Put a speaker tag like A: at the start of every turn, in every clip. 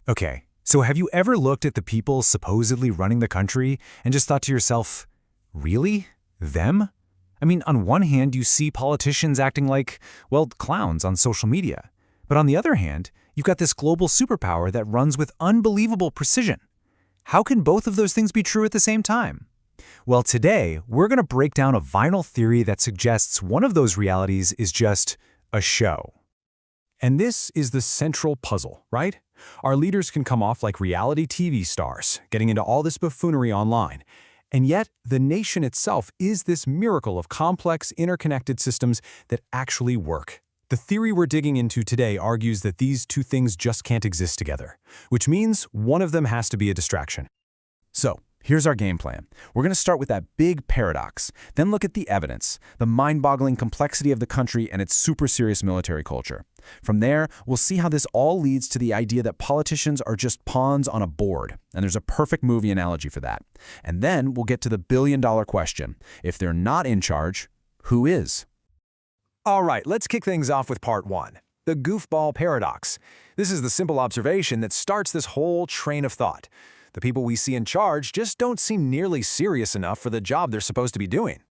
A: Okay, so have you ever looked at the people supposedly running the country and just thought to yourself, really? Them? I mean, on one hand, you see politicians acting like, well, clowns on social media. But on the other hand, you've got this global superpower that runs with unbelievable precision. How can both of those things be true at the same time? Well, today, we're going to break down a vinyl theory that suggests one of those realities is just a show.
B: And this is the central puzzle, right? Our leaders can come off like reality TV stars, getting into all this buffoonery online. And yet, the nation itself is this miracle of complex, interconnected systems that actually work. The theory we're digging into today argues that these two things just can't exist together, which means one of them has to be a distraction. So, here's our game plan. We're going to start with that big paradox, then look at the evidence, the mind-boggling complexity of the country and its super serious military culture. From there, we'll see how this all leads to the idea that politicians are just pawns on a board, and there's a perfect movie analogy for that. And then we'll get to the billion-dollar question. If they're not in charge, who is?
C: All right, let's kick things off with part one, the goofball paradox. This is the simple observation that starts this whole train of thought. The people we see in charge just don't seem nearly serious enough for the job they're supposed to be doing.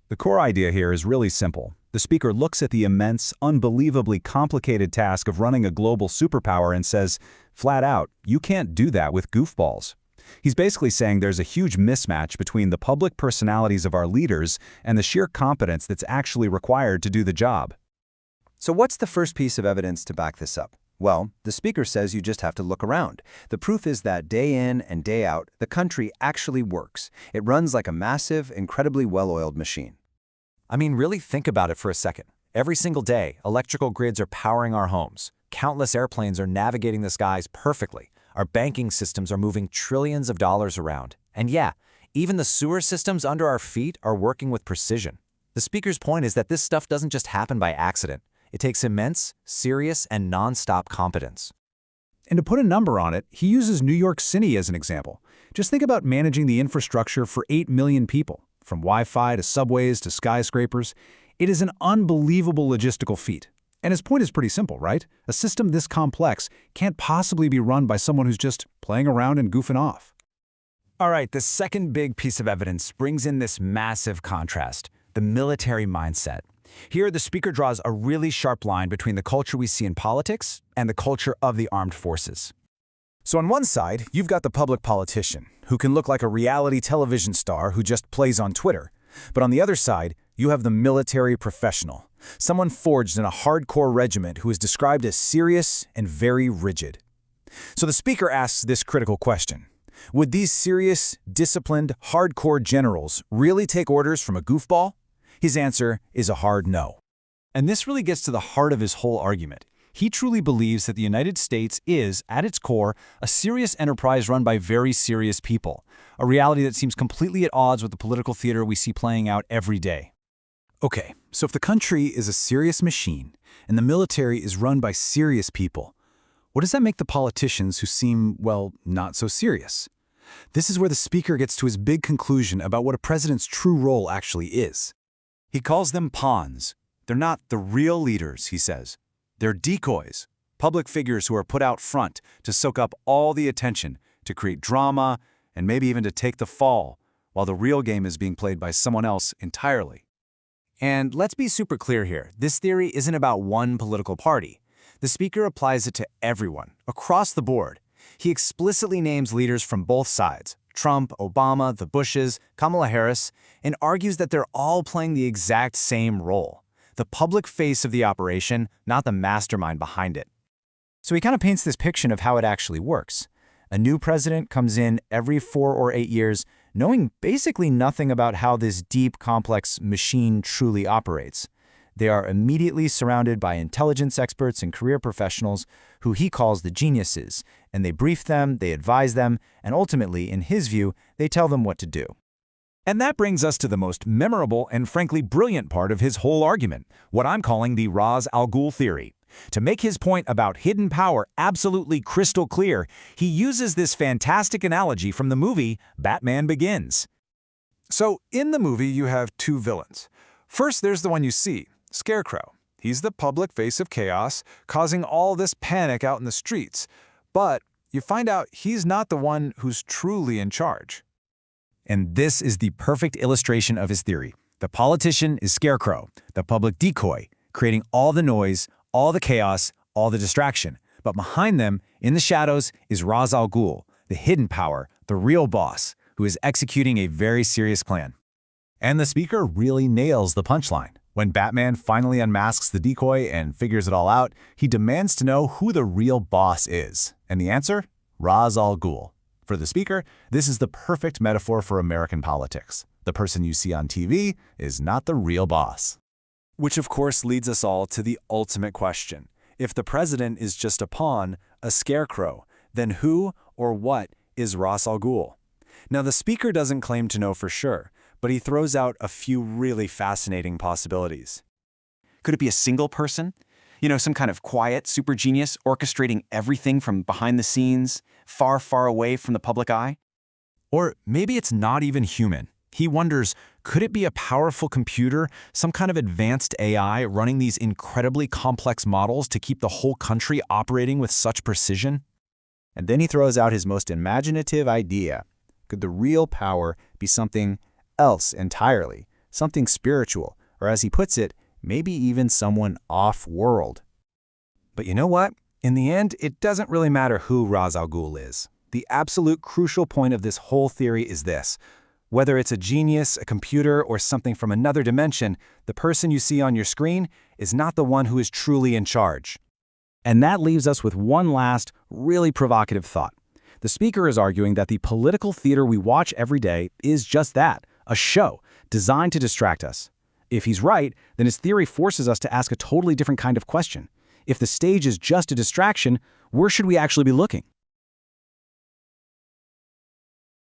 D: The core idea here is really simple. The speaker looks at the immense, unbelievably complicated task of running a global superpower and says, flat out, you can't do that with goofballs. He's basically saying there's a huge mismatch between the public personalities of our leaders and the sheer competence that's actually required to do the job.
E: So what's the first piece of evidence to back this up? Well, the speaker says you just have to look around. The proof is that day in and day out, the country actually works. It runs like a massive, incredibly well-oiled machine.
A: I mean, really think about it for a second. Every single day, electrical grids are powering our homes. Countless airplanes are navigating the skies perfectly. Our banking systems are moving trillions of dollars around. And yeah, even the sewer systems under our feet are working with precision. The speaker's point is that this stuff doesn't just happen by accident. It takes immense, serious, and non-stop competence.
B: And to put a number on it, he uses New York City as an example. Just think about managing the infrastructure for 8 million people, from Wi-Fi to subways to skyscrapers. It is an unbelievable logistical feat. And his point is pretty simple, right? A system this complex can't possibly be run by someone who's just playing around and goofing off.
A: All right, the second big piece of evidence brings in this massive contrast, the military mindset. Here, the speaker draws a really sharp line between the culture we see in politics and the culture of the armed forces. So on one side, you've got the public politician, who can look like a reality television star who just plays on Twitter. But on the other side, you have the military professional, someone forged in a hardcore regiment who is described as serious and very rigid. So the speaker asks this critical question. Would these serious, disciplined, hardcore generals really take orders from a goofball? His answer is a hard no. And this really gets to the heart of his whole argument. He truly believes that the United States is, at its core, a serious enterprise run by very serious people, a reality that seems completely at odds with the political theater we see playing out every day. Okay, so if the country is a serious machine and the military is run by serious people, what does that make the politicians who seem, well, not so serious? This is where the speaker gets to his big conclusion about what a president's true role actually is. He calls them pawns. They're not the real leaders, he says. They're decoys, public figures who are put out front to soak up all the attention, to create drama, and maybe even to take the fall, while the real game is being played by someone else entirely. And let's be super clear here. This theory isn't about one political party. The speaker applies it to everyone, across the board. He explicitly names leaders from both sides, Trump, Obama, the Bushes, Kamala Harris, and argues that they're all playing the exact same role. The public face of the operation, not the mastermind behind it. So he kind of paints this picture of how it actually works. A new president comes in every 4 or 8 years, knowing basically nothing about how this deep, complex machine truly operates. They are immediately surrounded by intelligence experts and career professionals who he calls the geniuses, and they brief them, they advise them, and ultimately, in his view, they tell them what to do. And that brings us to the most memorable and frankly brilliant part of his whole argument, what I'm calling the Ra's al Ghul theory. To make his point about hidden power absolutely crystal clear, he uses this fantastic analogy from the movie Batman Begins.
C: So in the movie, you have two villains. First, there's the one you see, Scarecrow. He's the public face of chaos, causing all this panic out in the streets. But you find out he's not the one who's truly in charge.
A: And this is the perfect illustration of his theory. The politician is scarecrow, the public decoy, creating all the noise, all the chaos, all the distraction. But behind them, in the shadows, is Ra's al Ghul, the hidden power, the real boss, who is executing a very serious plan.
D: And the speaker really nails the punchline. When Batman finally unmasks the decoy and figures it all out, he demands to know who the real boss is. And the answer? Ra's al Ghul. For the speaker, this is the perfect metaphor for American politics. The person you see on TV is not the real boss.
C: Which of course leads us all to the ultimate question. If the president is just a pawn, a scarecrow, then who or what is Ra's al Ghul? Now the speaker doesn't claim to know for sure, but he throws out a few really fascinating possibilities.
F: Could it be a single person? You know, some kind of quiet super genius orchestrating everything from behind the scenes, far, far away from the public eye?
A: Or maybe it's not even human. He wonders, could it be a powerful computer, some kind of advanced AI running these incredibly complex models to keep the whole country operating with such precision?
D: And then he throws out his most imaginative idea. Could the real power be something else entirely, something spiritual, or as he puts it, maybe even someone off-world?
C: But you know what? In the end, it doesn't really matter who Ra's al Ghul is. The absolute crucial point of this whole theory is this. Whether it's a genius, a computer, or something from another dimension, the person you see on your screen is not the one who is truly in charge.
A: And that leaves us with one last, really provocative thought. The speaker is arguing that the political theater we watch every day is just that, a show designed to distract us. If he's right, then his theory forces us to ask a totally different kind of question. If the stage is just a distraction, where should we actually be looking?